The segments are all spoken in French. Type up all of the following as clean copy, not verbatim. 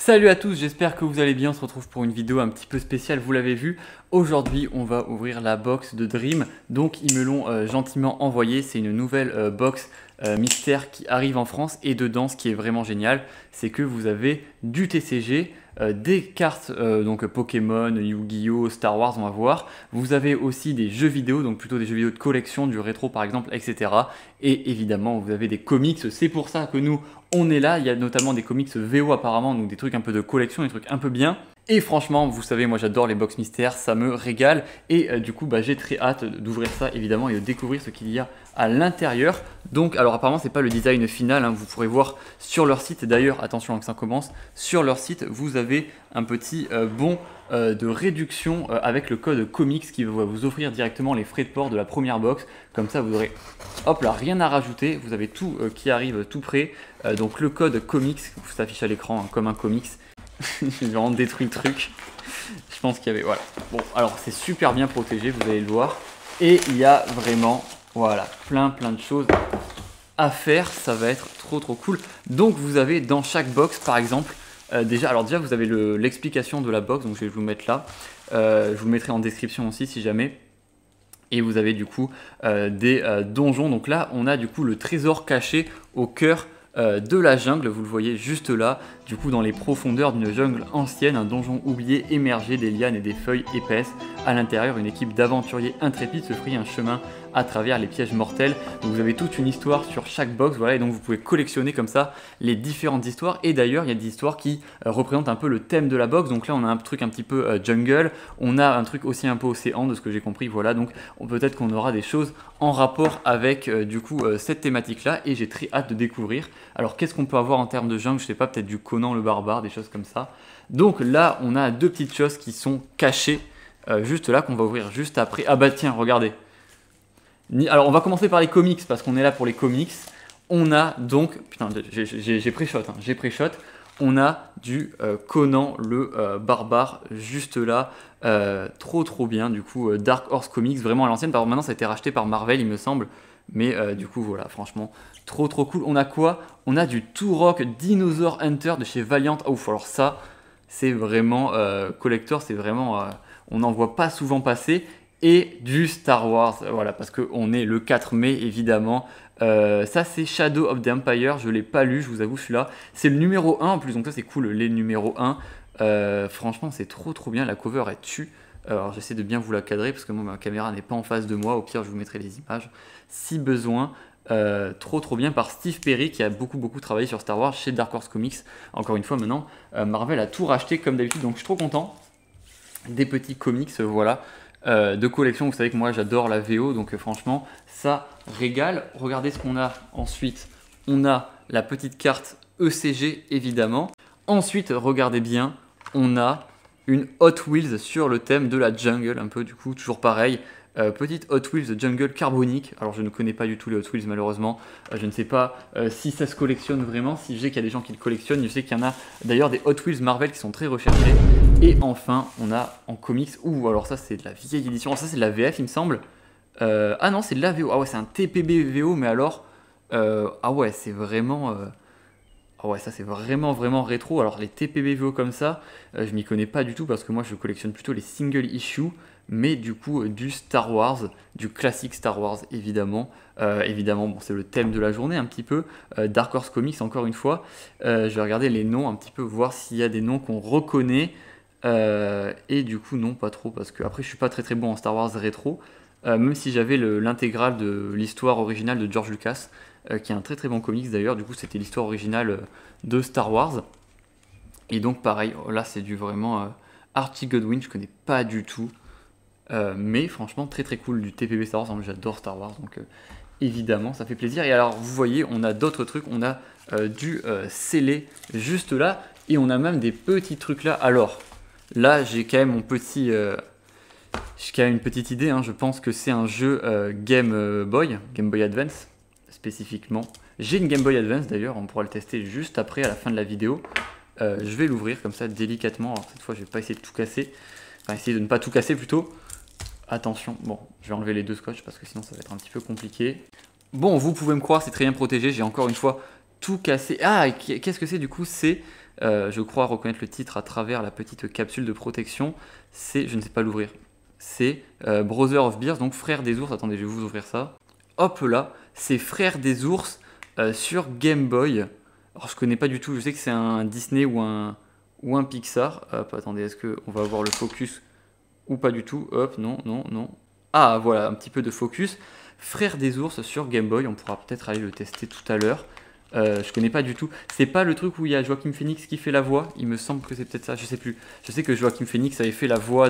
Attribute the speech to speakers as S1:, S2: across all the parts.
S1: Salut à tous, j'espère que vous allez bien. On se retrouve pour une vidéo un petit peu spéciale, vous l'avez vu. Aujourd'hui, on va ouvrir la box de Dream. Donc, ils me l'ont gentiment envoyé. C'est une nouvelle box mystère qui arrive en France. Et dedans, ce qui est vraiment génial, c'est que vous avez du TCG, des cartes donc Pokémon, Yu-Gi-Oh, Star Wars, on va voir. Vous avez aussi des jeux vidéo, donc plutôt des jeux vidéo de collection, du rétro par exemple, etc. Et évidemment, vous avez des comics. C'est pour ça que nous, on est là. Il y a notamment des comics VO apparemment, donc des trucs un peu de collection, des trucs un peu bien. Et franchement, vous savez, moi j'adore les box mystères, ça me régale. Et du coup, j'ai très hâte d'ouvrir ça évidemment et de découvrir ce qu'il y a à l'intérieur. Donc, alors apparemment, c'est pas le design final, hein, vous pourrez voir sur leur site. D'ailleurs, attention que ça commence, sur leur site, vous avez un petit bon de réduction avec le code comics qui va vous offrir directement les frais de port de la première box. Comme ça, vous aurez, hop là, rien à rajouter. Vous avez tout qui arrive tout près. Donc le code comics vous s'affiche à l'écran hein, comme un comics. J'ai vraiment détruit le truc. Je pense qu'il y avait, voilà. Bon, alors c'est super bien protégé, vous allez le voir. Et il y a vraiment, voilà, plein de choses à faire. Ça va être trop cool. Donc vous avez dans chaque box, par exemple, déjà vous avez l'explication de la box. Donc je vais vous mettre là. Je vous le mettrai en description aussi si jamais. Et vous avez du coup des donjons. Donc là, on a du coup le trésor caché au cœur de la jungle, vous le voyez juste là, du coup dans les profondeurs d'une jungle ancienne, un donjon oublié émergé des lianes et des feuilles épaisses. À l'intérieur, une équipe d'aventuriers intrépides se fraye un chemin à travers les pièges mortels. Donc vous avez toute une histoire sur chaque box, voilà, et donc vous pouvez collectionner comme ça les différentes histoires. Et d'ailleurs, il y a des histoires qui représentent un peu le thème de la box. Donc là, on a un truc un petit peu jungle, on a un truc aussi un peu océan, de ce que j'ai compris, voilà. Donc peut-être qu'on aura des choses en rapport avec du coup cette thématique-là, et j'ai très hâte de découvrir. Alors qu'est-ce qu'on peut avoir en termes de jungle? Je sais pas, peut-être du Conan le barbare, des choses comme ça. Donc là, on a deux petites choses qui sont cachées juste là, qu'on va ouvrir juste après. Ah bah tiens, regardez. Alors on va commencer par les comics, parce qu'on est là pour les comics. On a donc, putain, j'ai pré-shot, hein, j'ai pré-shot. On a du Conan le barbare juste là. Trop bien, du coup, Dark Horse Comics, vraiment à l'ancienne. Maintenant, ça a été racheté par Marvel, il me semble. Mais du coup, voilà, franchement, trop cool. On a quoi? On a du Turok Dinosaur Hunter de chez Valiant. Ouf, alors ça, c'est vraiment collector, c'est vraiment, on n'en voit pas souvent passer. Et du Star Wars, voilà, parce qu'on est le 4 mai, évidemment. Ça, c'est Shadow of the Empire, je ne l'ai pas lu, je vous avoue, celui-là. C'est le numéro 1 en plus, donc ça, c'est cool, les numéro 1. Franchement, c'est trop bien, la cover est tue. Alors, j'essaie de bien vous la cadrer, parce que moi, ma caméra n'est pas en face de moi. Au pire, je vous mettrai les images, si besoin. Trop bien par Steve Perry, qui a beaucoup travaillé sur Star Wars chez Dark Horse Comics. Encore une fois, maintenant, Marvel a tout racheté comme d'habitude, donc je suis trop content. Des petits comics, voilà. De collection, vous savez que moi j'adore la VO, donc franchement ça régale. Regardez ce qu'on a ensuite. On a la petite carte ECG évidemment. Ensuite, regardez bien, on a une Hot Wheels sur le thème de la jungle, un peu du coup, toujours pareil. Petite Hot Wheels Jungle carbonique. Alors je ne connais pas du tout les Hot Wheels malheureusement. Je ne sais pas si ça se collectionne vraiment. Si je sais qu'il y a des gens qui le collectionnent, je sais qu'il y en a d'ailleurs des Hot Wheels Marvel qui sont très recherchés. Et enfin, on a en comics, alors ça c'est de la vieille édition. Alors ça c'est de la VF il me semble. Ah non, c'est de la VO. Ah ouais, c'est un TPB VO, mais alors ah ouais, c'est vraiment ah ouais, ça c'est vraiment rétro. Alors les TPB VO comme ça, je m'y connais pas du tout parce que moi je collectionne plutôt les single issue. Mais du coup du Star Wars, du classique Star Wars évidemment. Évidemment, bon, c'est le thème de la journée un petit peu. Dark Horse Comics encore une fois. Je vais regarder les noms un petit peu, voir s'il y a des noms qu'on reconnaît. Et du coup non, pas trop, parce que après je suis pas très bon en Star Wars rétro. Même si j'avais l'intégrale de l'histoire originale de George Lucas, qui est un très bon comics d'ailleurs. Du coup c'était l'histoire originale de Star Wars. Et donc pareil, là c'est du vraiment Archie Goodwin, je connais pas du tout. Mais franchement très cool, du TPB Star Wars. J'adore Star Wars, donc évidemment ça fait plaisir. Et alors vous voyez, on a d'autres trucs, on a du scellé juste là, et on a même des petits trucs là. Alors là j'ai quand même mon petit j'ai quand même une petite idée, hein. Je pense que c'est un jeu Game Boy Advance spécifiquement. J'ai une Game Boy Advance d'ailleurs, on pourra le tester juste après à la fin de la vidéo. Je vais l'ouvrir comme ça délicatement. Alors cette fois je vais pas essayer de tout casser, enfin essayer de ne pas tout casser plutôt. Attention, bon, je vais enlever les deux scotch parce que sinon ça va être un petit peu compliqué. Bon, vous pouvez me croire, c'est très bien protégé. J'ai encore une fois tout cassé. Ah, qu'est-ce que c'est du coup? C'est Je crois reconnaître le titre à travers la petite capsule de protection. C'est, je ne sais pas l'ouvrir, c'est Brother of Bears, donc Frère des ours. Attendez, je vais vous ouvrir ça. Hop là, c'est Frère des ours sur Game Boy. Alors je connais pas du tout, je sais que c'est un Disney ou un Pixar. Hop, attendez, est-ce qu'on va avoir le focus ou pas du tout? Hop, non, non, non. Ah, voilà, un petit peu de focus. Frère des ours sur Game Boy, on pourra peut-être aller le tester tout à l'heure. Je connais pas du tout. C'est pas le truc où il y a Joaquin Phoenix qui fait la voix. Il me semble que c'est peut-être ça, je sais plus. Je sais que Joaquin Phoenix avait fait la voix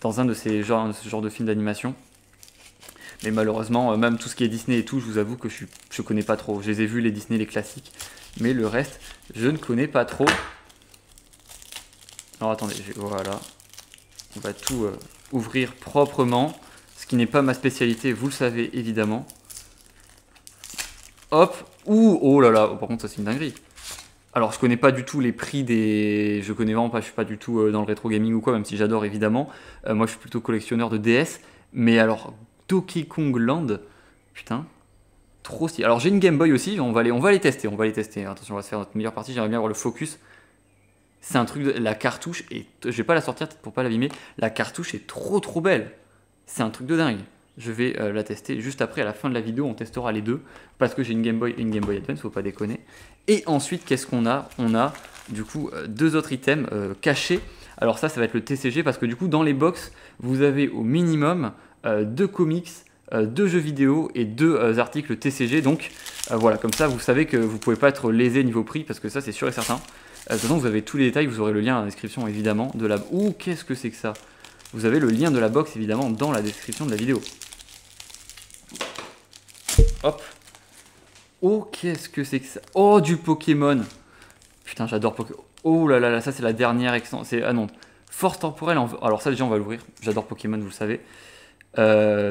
S1: dans un de ce genre de film d'animation. Mais malheureusement, même tout ce qui est Disney et tout, je vous avoue que je connais pas trop. Je les ai vus, les Disney, les classiques. Mais le reste, je ne connais pas trop. Alors attendez, voilà. On va tout ouvrir proprement. Ce qui n'est pas ma spécialité, vous le savez évidemment. Hop. Ouh, oh là là. Oh, par contre, ça c'est une dinguerie. Alors, je connais pas du tout les prix des... Je connais vraiment pas, je suis pas du tout dans le rétro gaming ou quoi, même si j'adore évidemment. Moi, je suis plutôt collectionneur de DS. Mais alors, Donkey Kong Land, putain, trop stylé. Alors, j'ai une Game Boy aussi, on va les tester, Attention, on va se faire notre meilleure partie, j'aimerais bien avoir le focus. C'est un truc de... La cartouche, et je vais pas la sortir pour pas l'abîmer, la cartouche est trop belle. C'est un truc de dingue. Je vais la tester juste après, à la fin de la vidéo, on testera les deux, parce que j'ai une Game Boy et une Game Boy Advance, faut pas déconner. Et ensuite, qu'est-ce qu'on a? On a du coup deux autres items cachés. Alors ça va être le TCG, parce que du coup, dans les box, vous avez au minimum 2 comics, 2 jeux vidéo et 2 articles TCG. Donc voilà, comme ça, vous savez que vous pouvez pas être lésé niveau prix, parce que ça, c'est sûr et certain. De toute façon, vous avez tous les détails, vous aurez le lien dans la description, évidemment, de la... Ouh, qu'est-ce que c'est que ça? Vous avez le lien de la box, évidemment, dans la description de la vidéo. Hop. Oh, qu'est-ce que c'est que ça? Oh, du Pokémon. Putain, j'adore Pokémon. Oh là là là, ça c'est la dernière extension. Ah non, Force temporelle. Alors ça déjà on va l'ouvrir. J'adore Pokémon, vous le savez.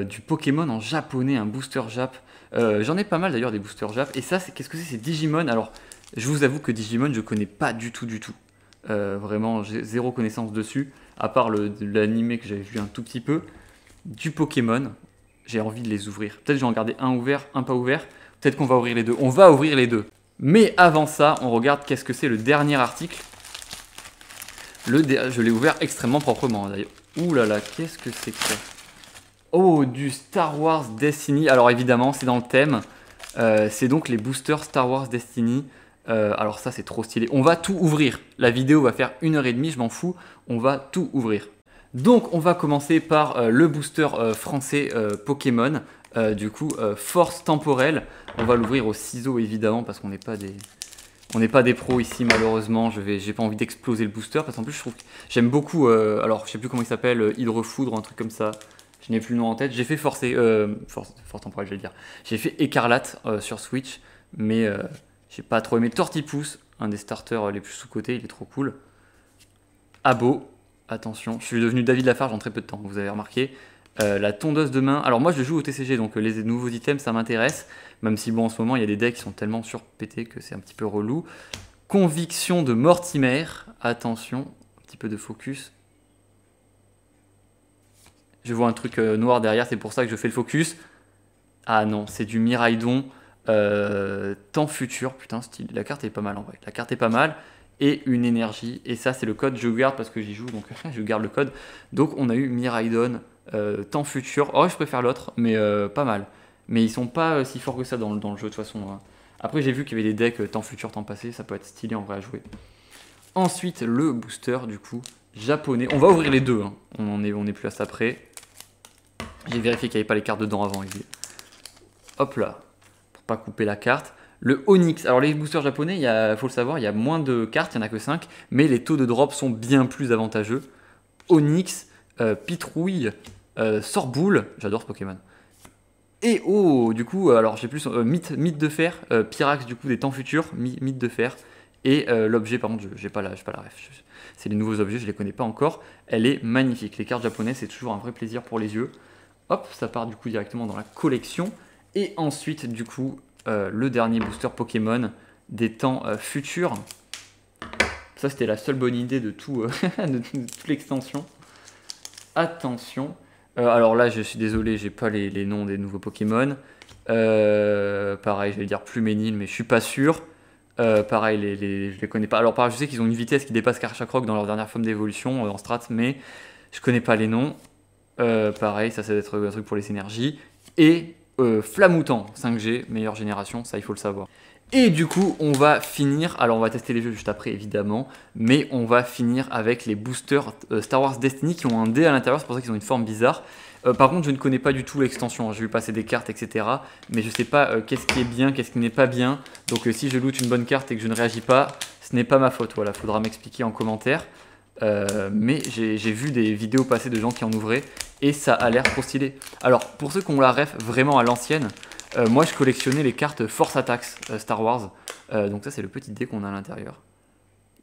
S1: Du Pokémon en japonais, un booster Jap. J'en ai pas mal d'ailleurs des boosters Jap. Et ça, qu'est-ce que c'est? C'est Digimon. Alors, je vous avoue que Digimon, je connais pas du tout. Vraiment, j'ai zéro connaissance dessus. À part l'animé que j'avais vu un tout petit peu. Du Pokémon. J'ai envie de les ouvrir. Peut-être je vais en garder un ouvert, un pas ouvert. Peut-être qu'on va ouvrir les deux. On va ouvrir les deux. Mais avant ça, on regarde qu'est-ce que c'est le dernier article. Je l'ai ouvert extrêmement proprement d'ailleurs. Ouh là là, qu'est-ce que c'est que ça? Oh, du Star Wars Destiny. Alors évidemment, c'est dans le thème. C'est donc les boosters Star Wars Destiny. Alors ça, c'est trop stylé. On va tout ouvrir. La vidéo va faire 1h30, je m'en fous. On va tout ouvrir. Donc on va commencer par le booster français Pokémon. Du coup, force temporelle. On va l'ouvrir au ciseau évidemment parce qu'on n'est pas des pros ici malheureusement. J'ai pas envie d'exploser le booster parce qu'en plus je trouve que j'aime beaucoup. Alors je sais plus comment il s'appelle, Hydrofoudre ou un truc comme ça. Je n'ai plus le nom en tête. J'ai fait force temporelle, je vais le dire. J'ai fait Écarlate sur Switch, mais j'ai pas trop aimé. Tortipousse, un des starters les plus sous-cotés, il est trop cool. Abo. Attention, je suis devenu David Lafarge en très peu de temps, vous avez remarqué. La tondeuse de main. Alors moi je joue au TCG, donc les nouveaux items ça m'intéresse. Même si bon en ce moment il y a des decks qui sont tellement surpétés que c'est un petit peu relou. Conviction de Mortimer. Attention, un petit peu de focus. Je vois un truc noir derrière, c'est pour ça que je fais le focus. Ah non, c'est du Miraidon. Temps futur, putain style. La carte est pas mal en vrai. La carte est pas mal. Et une énergie. Et ça c'est le code, je garde parce que j'y joue, donc je garde le code. Donc on a eu Miraidon. Temps futur, oh je préfère l'autre, mais pas mal. Mais ils sont pas si forts que ça dans le jeu de toute façon. Hein. Après j'ai vu qu'il y avait des decks temps futur, temps passé, ça peut être stylé en vrai à jouer. Ensuite le booster du coup japonais. On va ouvrir les deux, hein. on est plus à ça près. J'ai vérifié qu'il n'y avait pas les cartes dedans avant. Hop là, pour pas couper la carte. Le Onyx, alors les boosters japonais, il faut le savoir, il y a moins de cartes, il n'y en a que 5, mais les taux de drop sont bien plus avantageux. Onyx, Pitrouille, Sorboule, j'adore ce Pokémon. Et oh, du coup, alors j'ai plus mythe de fer, Pyrax du coup des temps futurs, mythe de fer. Et l'objet, par contre, j'ai pas la ref. C'est les nouveaux objets, je les connais pas encore. Elle est magnifique. Les cartes japonaises, c'est toujours un vrai plaisir pour les yeux. Hop, ça part du coup directement dans la collection. Et ensuite, du coup, le dernier booster Pokémon des temps futurs. Ça, c'était la seule bonne idée de de toute l'extension. Attention. Alors là, je suis désolé, j'ai pas les noms des nouveaux Pokémon. Pareil, je vais dire Pluménil, mais je suis pas sûr. Pareil, je les connais pas. Alors pareil, je sais qu'ils ont une vitesse qui dépasse Karchak dans leur dernière forme d'évolution en strat, mais je connais pas les noms. Pareil, ça doit être un truc pour les synergies. Et Flamoutant 5G, meilleure génération, ça il faut le savoir. Et du coup, on va finir, alors on va tester les jeux juste après évidemment, mais on va finir avec les boosters Star Wars Destiny qui ont un dé à l'intérieur, c'est pour ça qu'ils ont une forme bizarre. Par contre, je ne connais pas du tout l'extension, j'ai vu passer des cartes, etc. Mais je sais pas qu'est-ce qui est bien, qu'est-ce qui n'est pas bien. Donc si je loot une bonne carte et que je ne réagis pas, ce n'est pas ma faute, voilà, faudra m'expliquer en commentaire. Mais j'ai vu des vidéos passer de gens qui en ouvraient et ça a l'air trop stylé. Alors, pour ceux qui ont la ref vraiment à l'ancienne, moi je collectionnais les cartes Force Attacks Star Wars. Donc ça c'est le petit dé qu'on a à l'intérieur.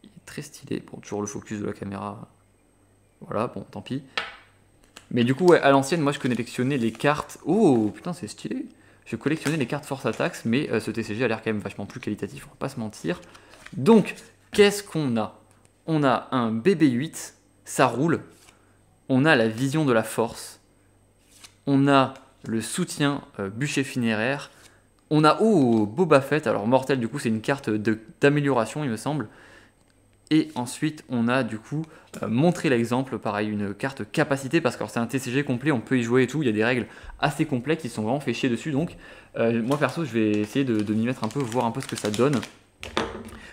S1: Il est très stylé. Bon, toujours le focus de la caméra. Voilà, bon, tant pis. Mais du coup, ouais, à l'ancienne, moi je collectionnais les cartes. Oh putain, c'est stylé. Je collectionnais les cartes Force Attacks, mais ce TCG a l'air quand même vachement plus qualitatif, on va pas se mentir. Donc, qu'est-ce qu'on a? On a un BB-8, ça roule. On a la vision de la force. On a le soutien bûcher funéraire. On a Boba Fett, alors mortel du coup c'est une carte d'amélioration il me semble. Et ensuite on a du coup montrer l'exemple, pareil une carte capacité parce que c'est un TCG complet, on peut y jouer et tout, il y a des règles assez complexes, ils sont vraiment fait chier dessus donc moi perso je vais essayer de m'y mettre un peu, voir un peu ce que ça donne.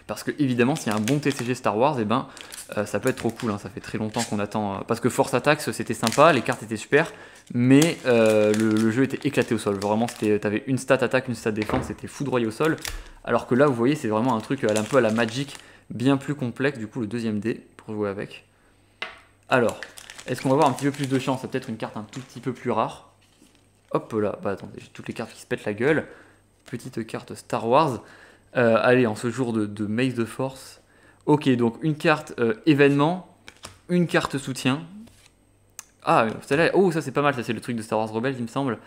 S1: Parce que évidemment s'il y a un bon TCG Star Wars, et ben ça peut être trop cool, hein. Ça fait très longtemps qu'on attend. Parce que Force Attacks c'était sympa, les cartes étaient super, mais le jeu était éclaté au sol. Vraiment t'avais une stat attaque, une stat défense, c'était foudroyé au sol. Alors que là vous voyez c'est vraiment un truc un peu à la Magic, bien plus complexe, du coup le deuxième dé pour jouer avec. Alors, est-ce qu'on va avoir un petit peu plus de chance? Peut-être une carte un tout petit peu plus rare. Hop là, bah attendez, j'ai toutes les cartes qui se pètent la gueule. Petite carte Star Wars. Allez, en ce jour de Maze de Force. Ok, donc une carte événement, une carte soutien. Ah, celle-là, oh ça c'est pas mal, ça c'est le truc de Star Wars Rebels il me semble.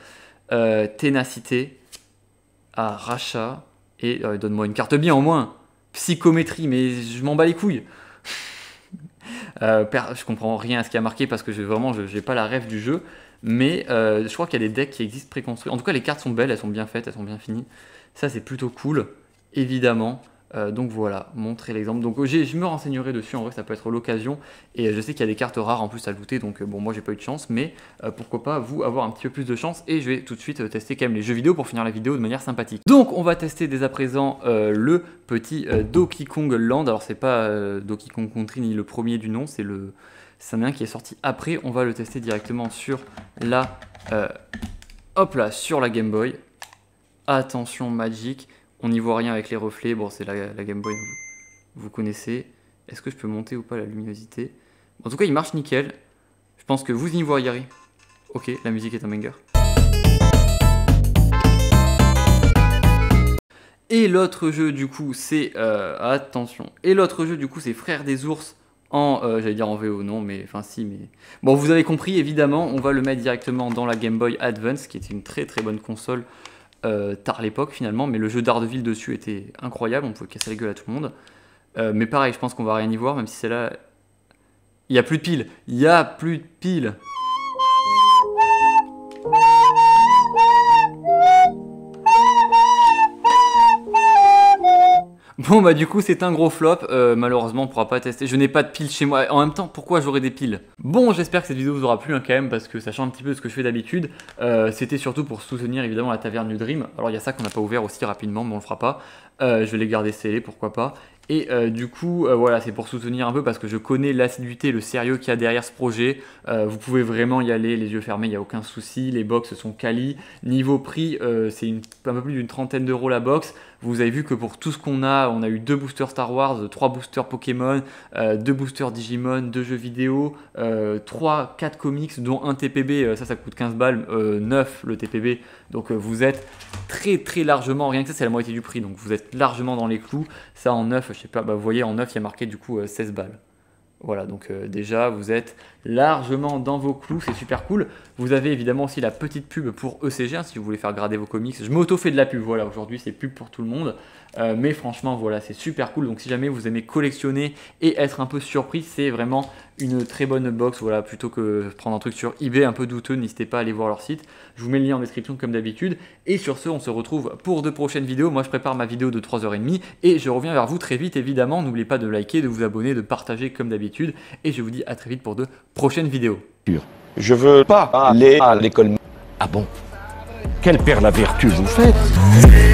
S1: Ténacité, rachat, et donne-moi une carte bien au moins. Psychométrie, mais je m'en bats les couilles. Je comprends rien à ce qui a marqué parce que vraiment j'ai pas la ref du jeu. Mais je crois qu'il y a des decks qui existent préconstruits. En tout cas les cartes sont belles, elles sont bien faites, elles sont bien finies. Ça c'est plutôt cool. Évidemment, donc voilà, montrer l'exemple. Donc je me renseignerai dessus, en vrai ça peut être l'occasion. Et je sais qu'il y a des cartes rares en plus à looter, donc bon moi j'ai pas eu de chance, mais pourquoi pas vous avoir un petit peu plus de chance. Et je vais tout de suite tester quand même les jeux vidéo pour finir la vidéo de manière sympathique. Donc on va tester dès à présent le petit Donkey Kong Land. Alors c'est pas Donkey Kong Country ni le premier du nom, c'est un qui est sorti après. On va le tester directement sur la, hop là, sur la Game Boy. Attention Magic. On n'y voit rien avec les reflets, bon c'est la Game Boy, vous connaissez. Est-ce que je peux monter ou pas la luminosité? En tout cas il marche nickel, je pense que vous n'y voyez rien. Ok, la musique est un banger. Et l'autre jeu du coup c'est, attention, et l'autre jeu du coup c'est Frères des Ours en, j'allais dire en VO, non mais, enfin si mais... Bon vous avez compris évidemment, on va le mettre directement dans la Game Boy Advance qui est une très très bonne console. Tard l'époque finalement, mais le jeu d'Ardeville dessus était incroyable, on pouvait casser la gueule à tout le monde. Mais pareil, je pense qu'on va rien y voir, même si c'est là... Il n'y a plus de piles, il n'y a plus de piles. Bon bah du coup c'est un gros flop, malheureusement on pourra pas tester, je n'ai pas de piles chez moi, en même temps pourquoi j'aurais des piles? Bon j'espère que cette vidéo vous aura plu hein, quand même parce que ça change un petit peu de ce que je fais d'habitude, c'était surtout pour soutenir évidemment la taverne du Dream, alors il y a ça qu'on n'a pas ouvert aussi rapidement mais on le fera pas, je vais les garder scellés pourquoi pas. Et du coup, voilà, c'est pour soutenir un peu parce que je connais l'assiduité, le sérieux qu'il y a derrière ce projet. Vous pouvez vraiment y aller, les yeux fermés, il n'y a aucun souci. Les box sont quali. Niveau prix, c'est un peu plus d'une trentaine d'euros la box. Vous avez vu que pour tout ce qu'on a, on a eu 2 boosters Star Wars, 3 boosters Pokémon, 2 boosters Digimon, 2 jeux vidéo, 4 comics, dont un TPB, ça coûte 15 balles, 9 le TPB. Donc vous êtes très largement, rien que ça c'est la moitié du prix, donc vous êtes largement dans les clous. Ça en 9, je sais pas, bah, vous voyez en 9 il y a marqué du coup 16 balles. Voilà, donc déjà vous êtes largement dans vos clous, c'est super cool. Vous avez évidemment aussi la petite pub pour ECG, hein, si vous voulez faire grader vos comics. Je m'auto-fais de la pub, voilà, aujourd'hui c'est pub pour tout le monde. Mais franchement, voilà, c'est super cool. Donc si jamais vous aimez collectionner et être un peu surpris, c'est vraiment une très bonne box, voilà, plutôt que prendre un truc sur eBay un peu douteux, n'hésitez pas à aller voir leur site. Je vous mets le lien en description comme d'habitude. Et sur ce, on se retrouve pour de prochaines vidéos. Moi, je prépare ma vidéo de 3h30 et je reviens vers vous très vite, évidemment. N'oubliez pas de liker, de vous abonner, de partager comme d'habitude. Et je vous dis à très vite pour de prochaines vidéos.
S2: Je veux pas aller à l'école.
S3: Ah bon? Quelle père la vertu vous faites?